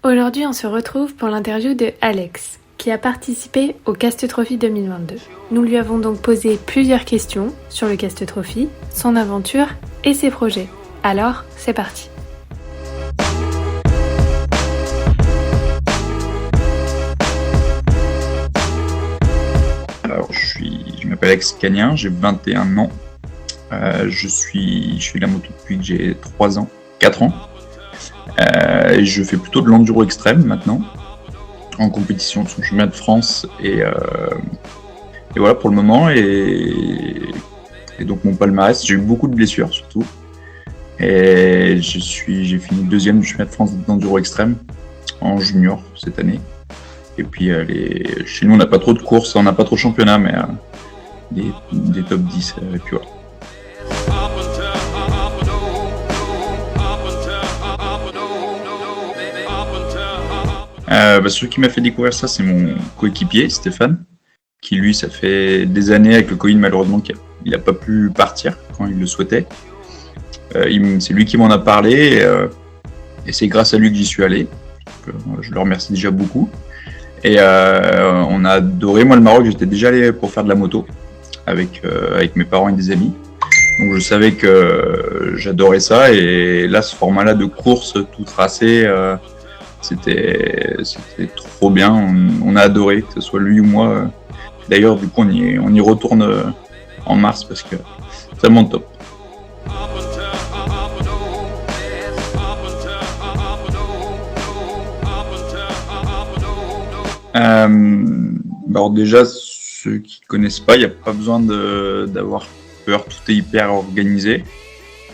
Aujourd'hui, on se retrouve pour l'interview de Alex, qui a participé au Cast Trophy 2022. Nous lui avons donc posé plusieurs questions sur le Cast Trophy, son aventure et ses projets. Alors, c'est parti. Alors, je m'appelle Alex Cagnin, j'ai 21 ans. Je fais de la moto depuis que j'ai 4 ans. Et je fais plutôt de l'enduro extrême maintenant, en compétition sur le championnat de France. Et voilà pour le moment. Et donc mon palmarès, j'ai eu beaucoup de blessures surtout. Et j'ai fini deuxième du championnat de France d'enduro extrême en junior cette année. Et puis chez nous on n'a pas trop de courses, on n'a pas trop de championnats, mais des top 10. Et puis voilà. Celui qui m'a fait découvrir ça, c'est mon coéquipier Stéphane, qui lui, ça fait des années avec le Covid malheureusement qu'il n'a pas pu partir quand il le souhaitait. C'est lui qui m'en a parlé et c'est grâce à lui que j'y suis allé. Donc, je le remercie déjà beaucoup. Et on a adoré. Moi, le Maroc, j'étais déjà allé pour faire de la moto avec mes parents et des amis. Donc je savais que j'adorais ça. Et là, ce format-là de course tout tracé, c'était trop bien. On a adoré, que ce soit lui ou moi. D'ailleurs, du coup, on y retourne en mars parce que c'est vraiment top. Alors déjà, ceux qui connaissent pas, il n'y a pas besoin d'avoir peur, tout est hyper organisé.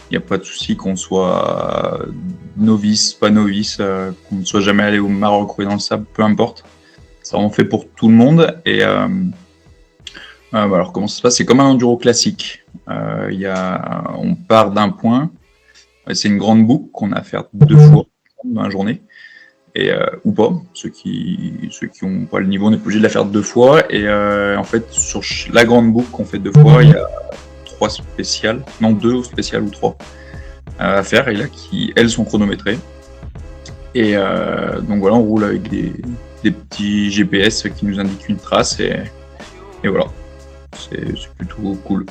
Il n'y a pas de souci qu'on soit novice, pas novice, qu'on ne soit jamais allé au Maroc ou dans le sable, peu importe. Ça en fait pour tout le monde. Et alors comment ça se passe ? C'est comme un enduro classique. On part d'un point. C'est une grande boucle qu'on a à faire 2 fois dans la journée. Et, ou pas, ceux qui n'ont pas le niveau, on est obligé de la faire 2 fois. Et en fait, sur la grande boucle qu'on fait 2 fois, il y a 2 spéciales ou 3 à faire, et là qui elles sont chronométrées. Et donc voilà, on roule avec des petits GPS qui nous indiquent une trace, et voilà, c'est plutôt cool.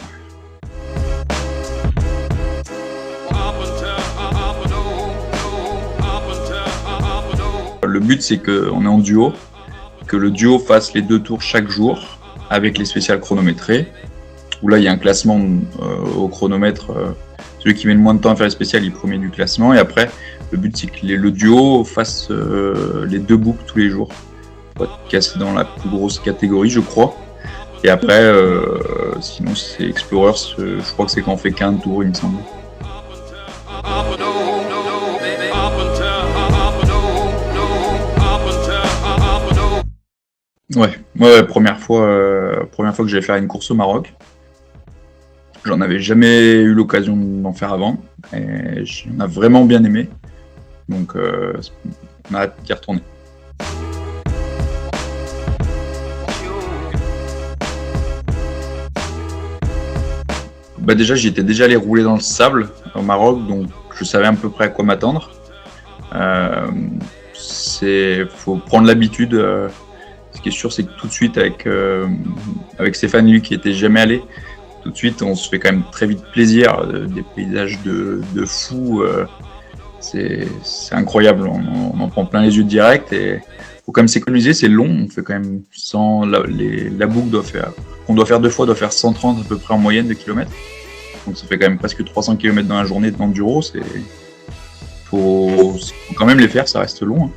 Le but, c'est qu'on est en duo, que le duo fasse les 2 tours chaque jour avec les spéciales chronométrées, où là il y a un classement au chronomètre. Celui qui met le moins de temps à faire les spéciales, il est premier du classement. Et après, le but, c'est que le duo fasse les 2 boucles tous les jours. Pour être cassé dans la plus grosse catégorie, je crois. Et après, sinon, c'est Explorers. Je crois que c'est quand on fait qu'un tour, il me semble. Ouais, première fois que j'allais faire une course au Maroc. J'en avais jamais eu l'occasion d'en faire avant, et j'en ai vraiment bien aimé. Donc on a hâte d'y retourner. Déjà, j'y étais déjà allé rouler dans le sable au Maroc, donc je savais à peu près à quoi m'attendre. Faut prendre l'habitude. Ce qui est sûr, c'est que tout de suite, avec Stéphane, lui, qui était jamais allé, tout de suite, on se fait quand même très vite plaisir. Des paysages de fou, c'est incroyable. On en prend plein les yeux direct, et faut quand même s'économiser. C'est long, on fait quand même la boucle qu'on doit faire 2 fois, doit faire 130 à peu près en moyenne de kilomètres. Donc ça fait quand même presque 300 km dans la journée d'enduro. Faut quand même les faire, ça reste long.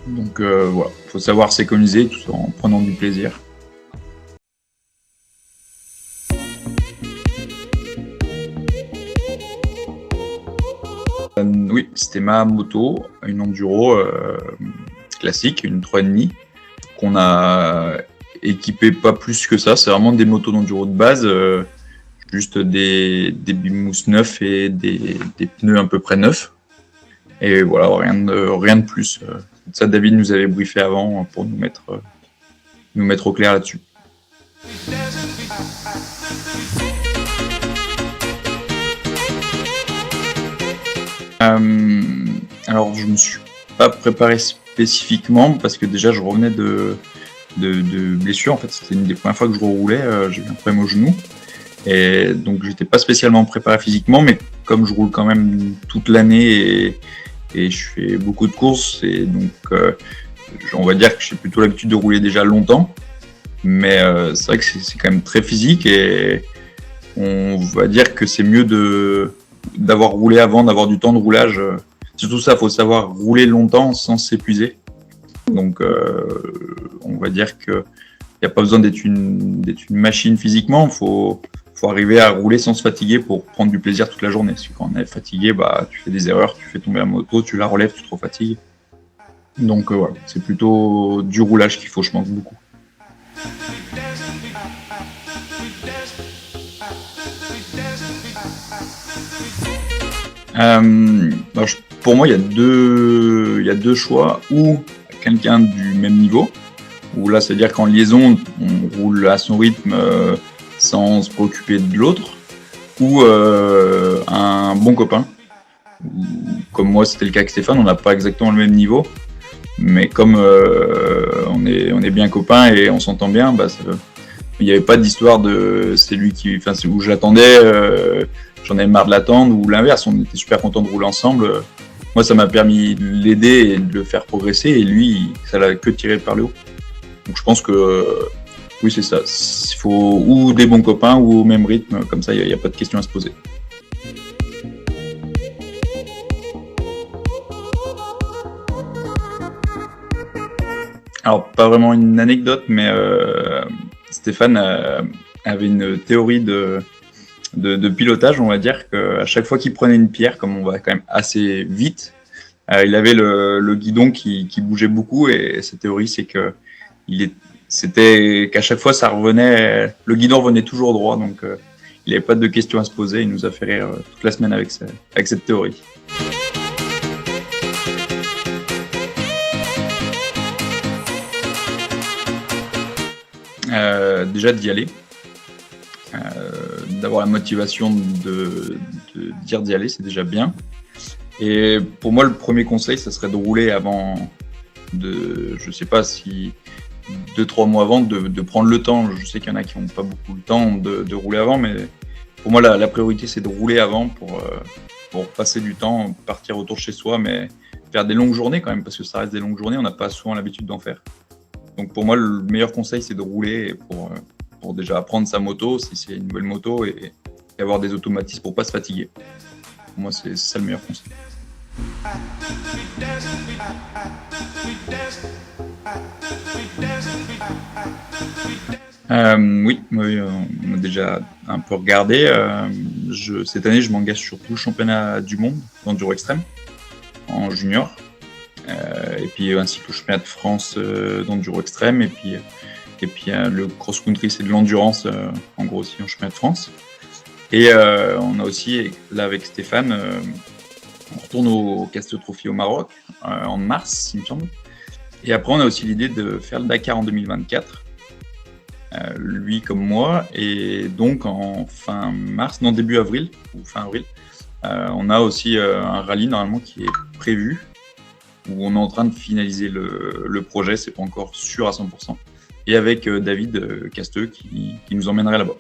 Donc voilà, faut savoir s'économiser tout en prenant du plaisir. Oui, c'était ma moto, une enduro classique, une 3,5, qu'on a équipée pas plus que ça. C'est vraiment des motos d'enduro de base, juste des bimousses neufs et des pneus à peu près neufs. Et voilà, rien de plus. Ça, David nous avait briefé avant pour nous mettre au clair là-dessus. Alors, je me suis pas préparé spécifiquement parce que déjà je revenais de blessure. En fait, c'était une des premières fois que je roulais. J'ai eu un problème au genou. Et donc, j'étais pas spécialement préparé physiquement, mais comme je roule quand même toute l'année et je fais beaucoup de courses, et donc on va dire que j'ai plutôt l'habitude de rouler déjà longtemps. Mais c'est vrai que c'est quand même très physique et on va dire que c'est mieux d'avoir roulé avant, d'avoir du temps de roulage. Surtout ça, il faut savoir rouler longtemps sans s'épuiser. Donc, on va dire qu'il n'y a pas besoin d'être une machine physiquement. Il faut arriver à rouler sans se fatiguer pour prendre du plaisir toute la journée. Parce que quand on est fatigué, tu fais des erreurs, tu fais tomber la moto, tu la relèves, tu te refatigues. Donc, voilà, c'est plutôt du roulage qu'il faut, je pense, beaucoup. Pour moi, il y a deux choix. Ou quelqu'un du même niveau, où là, c'est-à-dire qu'en liaison, on roule à son rythme sans se préoccuper de l'autre, ou un bon copain. Comme moi, c'était le cas avec Stéphane, on n'a pas exactement le même niveau, mais comme on est bien copains et on s'entend bien, il n'y avait pas d'histoire de c'est lui qui, enfin, c'est où je l'attendais, j'en avais marre de l'attendre, ou l'inverse, on était super contents de rouler ensemble. Moi, ça m'a permis de l'aider et de le faire progresser, et lui, ça l'a que tiré par le haut. Donc je pense que oui, c'est ça. Il faut ou des bons copains ou au même rythme, comme ça, il n'y a pas de question à se poser. Alors, pas vraiment une anecdote, mais Stéphane avait une théorie de pilotage. On va dire qu'à chaque fois qu'il prenait une pierre, comme on va quand même assez vite, il avait le guidon qui bougeait beaucoup, et sa théorie, c'est que c'était qu'à chaque fois, ça revenait, le guidon revenait toujours droit, donc il n'avait pas de questions à se poser. Il nous a fait rire toute la semaine avec cette théorie. Déjà d'y aller, d'avoir la motivation de dire d'y aller, c'est déjà bien. Et pour moi, le premier conseil, ça serait de rouler avant, je sais pas si 2-3 mois avant, de prendre le temps. Je sais qu'il y en a qui n'ont pas beaucoup le temps de rouler avant, mais pour moi, la priorité, c'est de rouler avant pour passer du temps, partir autour de chez soi, mais faire des longues journées quand même, parce que ça reste des longues journées, on n'a pas souvent l'habitude d'en faire. Donc pour moi, le meilleur conseil, c'est de rouler pour déjà apprendre sa moto, si c'est une nouvelle moto, et avoir des automatismes pour ne pas se fatiguer. Pour moi, c'est ça le meilleur conseil. Oui, on a déjà un peu regardé. Cette année, je m'engage sur tout le championnat du monde d'enduro extrême en junior. Et puis ainsi que le championnat de France d'enduro extrême, et puis le cross-country, c'est de l'endurance en gros aussi en championnat de France. Et on a aussi, là avec Stéphane, on retourne au Castres Trophy au Maroc en mars, il me semble. Et après, on a aussi l'idée de faire le Dakar en 2024, lui comme moi. Et donc en début avril ou fin avril, on a aussi un rallye normalement qui est prévu, où on est en train de finaliser le projet, c'est pas encore sûr à 100%, et avec David Casteux qui nous emmènerait là-bas.